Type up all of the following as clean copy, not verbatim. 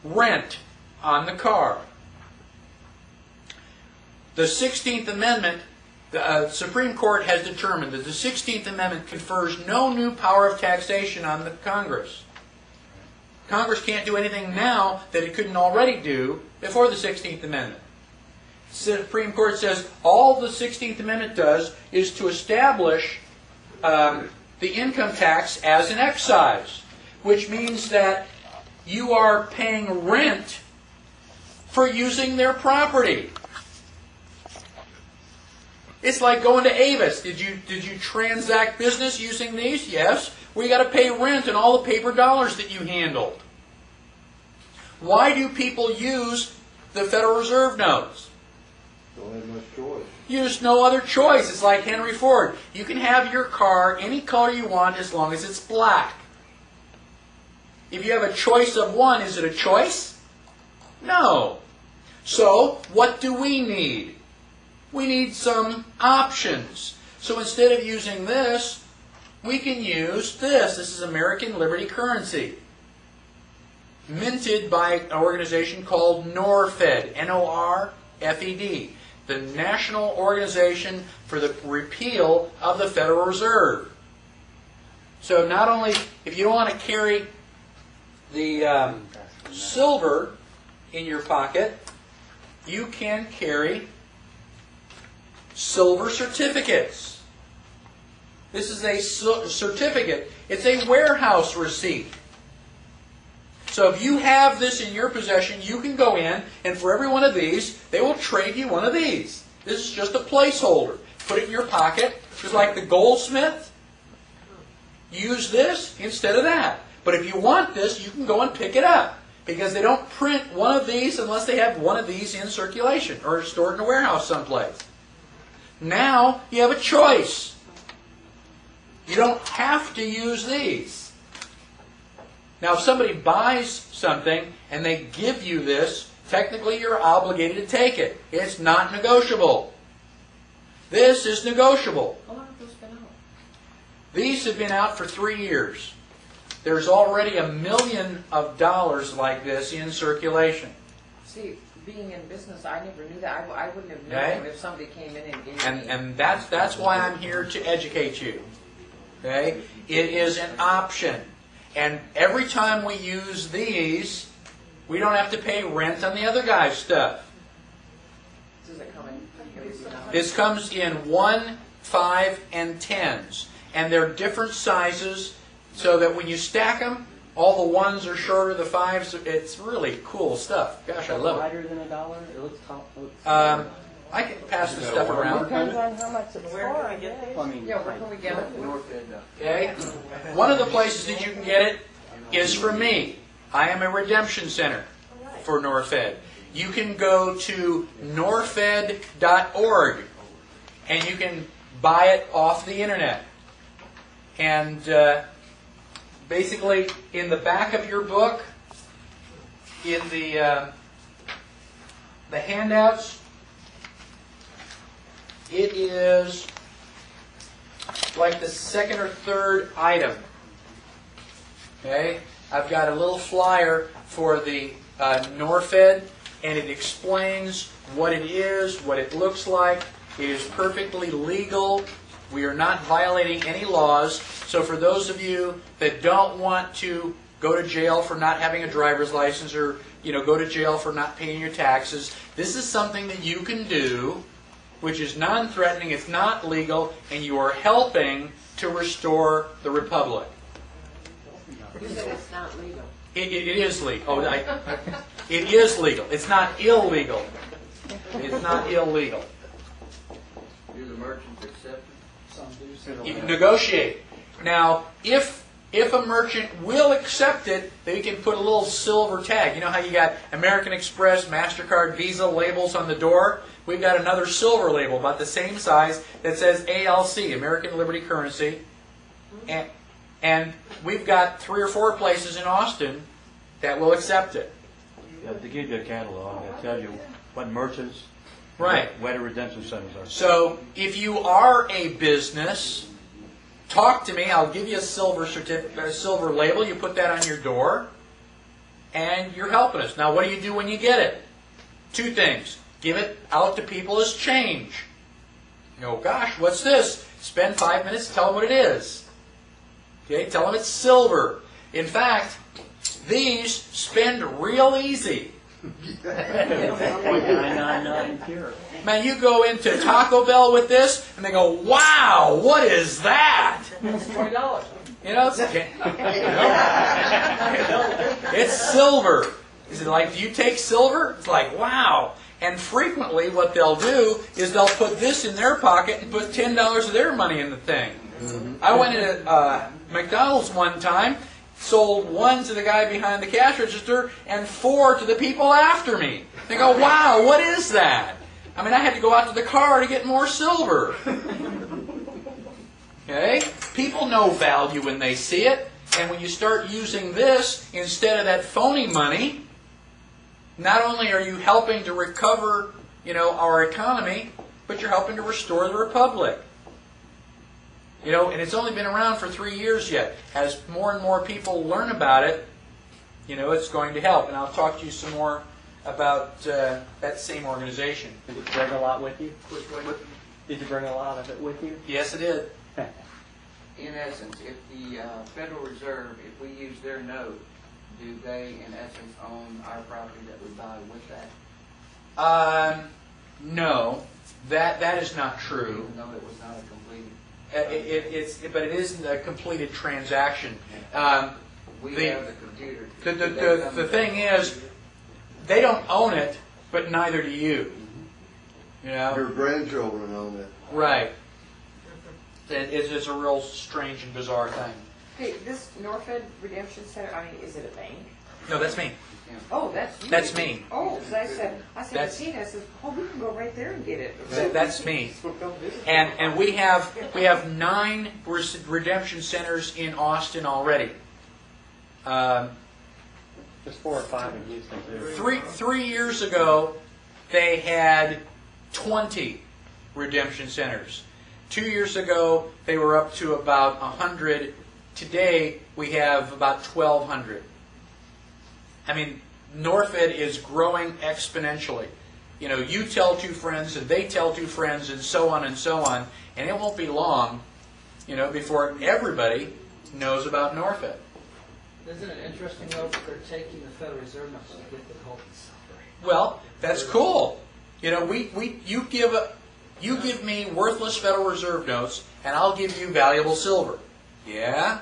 rent on the car. The 16th Amendment, the Supreme Court has determined that the 16th Amendment confers no new power of taxation on the Congress. Congress can't do anything now that it couldn't already do before the 16th Amendment. The Supreme Court says all the 16th Amendment does is to establish the income tax as an excise, which means that you are paying rent for using their property. It's like going to Avis. Did you transact business using these? Yes. Well, you got to pay rent and all the paper dollars that you handled. Why do people use the Federal Reserve notes? Don't have much choice. There's no other choice. It's like Henry Ford. You can have your car any color you want as long as it's black. If you have a choice of one, is it a choice? No. So, what do we need? We need some options. So instead of using this, we can use this. This is American Liberty currency, minted by an organization called NORFED, N-O-R-F-E-D, the National Organization for the Repeal of the Federal Reserve. So not only, if you don't want to carry the silver in your pocket, you can carry silver certificates. This is a certificate. It's a warehouse receipt. So if you have this in your possession, you can go in, and for every one of these, they will trade you one of these. This is just a placeholder. Put it in your pocket, just like the goldsmith. Use this instead of that. But if you want this, you can go and pick it up, because they don't print one of these unless they have one of these in circulation or stored in a warehouse someplace. Now you have a choice. You don't have to use these. Now, if somebody buys something and they give you this, technically you're obligated to take it. It's not negotiable. This is negotiable. How long have those been out? These have been out for 3 years. There's already $1 million like this in circulation. See, being in business, I never knew that. I wouldn't have known Okay. if somebody came in and gave me. And that's why I'm here to educate you. Okay? It is an option. And every time we use these, we don't have to pay rent on the other guy's stuff. Does it come in? This comes in 1, 5, and 10s. And they're different sizes, so that when you stack them, all the 1s are shorter, the 5s, it's really cool stuff. Gosh, I love it. Lighter than $1? It looks top. I can pass the stuff around. Depends on how much it's Where can for. I get yeah. I mean, Yeah, where can we get it? Okay? One of the places that you can get it is from me. I am a redemption center for NORFED. You can go to norfed.org and you can buy it off the internet. And basically, in the back of your book, in the handouts, it is like the second or third item. Okay, I've got a little flyer for the NORFED, and it explains what it is, what it looks like. It is perfectly legal. We are not violating any laws. So for those of you that don't want to go to jail for not having a driver's license, or go to jail for not paying your taxes, this is something that you can do, which is non-threatening, it's not legal, and you are helping to restore the Republic. You said it's not legal. It is legal. Oh, it is legal. It's not illegal. It's not illegal. Do the merchants accept it? You can negotiate. Now, if a merchant will accept it, they can put a little silver tag. You know how you got American Express, MasterCard, Visa labels on the door? We've got another silver label about the same size that says ALC, American Liberty Currency. And we've got 3 or 4 places in Austin that will accept it. yeah, they give you a catalog that tells you what merchants, Right. where the redemption centers are. So if you are a business, talk to me. I'll give you a silver label. You put that on your door. and you're helping us. Now, what do you do when you get it? Two things. Give it out to people as change. You go, gosh, what's this? Spend 5 minutes, tell them what it is. Okay, tell them it's silver. In fact, these spend real easy. 0.999 pure. Man, you go into Taco Bell with this, and they go, wow, what is that? It's $20. You know, it's silver. Is it like, do you take silver? It's like, wow. And frequently what they'll do is they'll put this in their pocket and put $10 of their money in the thing. I went into McDonald's one time, sold 1 to the guy behind the cash register and 4 to the people after me. They go, wow, what is that? I mean, I had to go out to the car to get more silver. Okay? People know value when they see it. And when you start using this instead of that phony money, not only are you helping to recover, our economy, but you're helping to restore the republic. And it's only been around for 3 years yet. As more and more people learn about it, it's going to help. And I'll talk to you some more about that same organization. Did you bring a lot with you? Did you bring a lot of it with you? Yes, I did. In essence, if the Federal Reserve, if we use their note, do they, in essence, own our property that we buy with that? No, that is not true. Even though it was not a completed... But it isn't a completed transaction. We the- have the computer. The thing is, they don't own it, but neither do you. Your grandchildren own it. Right. It's a real strange and bizarre thing. Hey, this Norfed Redemption Center, is it a bank? No, that's me. Oh, that's you. That's me. Oh, so I said, That's- Tina, I said, we can go right there and get it. That's me. And we have 9 redemption centers in Austin already. Just 4 or 5 in Houston, too. 3 years ago, they had 20 redemption centers. 2 years ago, they were up to about 100. Today, we have about 1,200. Norfed is growing exponentially. You tell 2 friends, and they tell 2 friends, and so on, and it won't be long, before everybody knows about Norfed. Isn't it interesting, though, that they're taking the Federal Reserve notes to get the gold and silver? Well, that's cool. You give me worthless Federal Reserve notes, and I'll give you valuable silver. Yeah?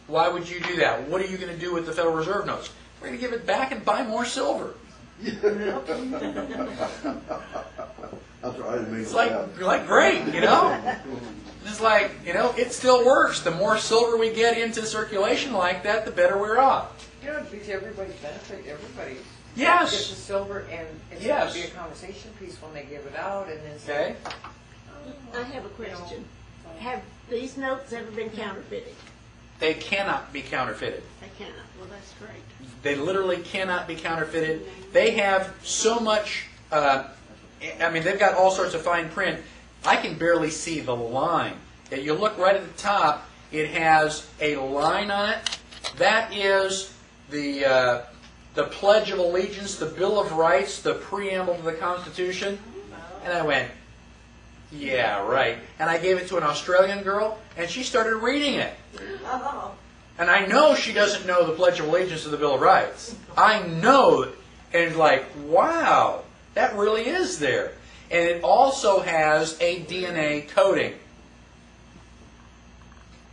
Why would you do that? What are you going to do with the Federal Reserve notes? We're going to give it back and buy more silver. That's right. I didn't mean It's to like great, It's like, it still works. The more silver we get into circulation like that, the better we're off. It'd be to everybody's benefit, everybody. Yes. Get the silver, and it's Yes. going to be a conversation piece when they give it out, and then say, Okay? I have a question. Have these notes ever been counterfeited? They cannot be counterfeited. They cannot. Well, that's great. They literally cannot be counterfeited. They have so much, they've got all sorts of fine print. I can barely see the line. If you look right at the top, it has a line on it. That is the Pledge of Allegiance, the Bill of Rights, the preamble to the Constitution. And I went, yeah, right. And I gave it to an Australian girl, and she started reading it. And I know she doesn't know the Pledge of Allegiance to the Bill of Rights. I know it. And it's like, wow, that really is there. And it also has a DNA coding.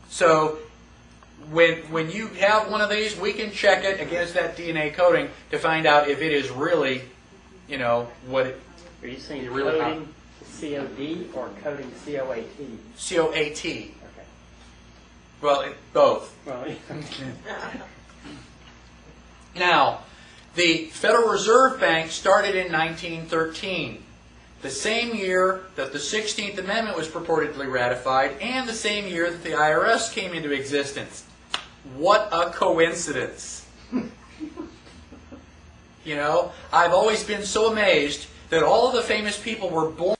So when you have one of these, we can check it against that DNA coding to find out if it is really, what it... Are you saying really coding COD or coding COAT? COAT. Okay. Well, both. Well, Now, the Federal Reserve Bank started in 1913, the same year that the 16th Amendment was purportedly ratified, and the same year that the IRS came into existence. What a coincidence. I've always been so amazed that all of the famous people were born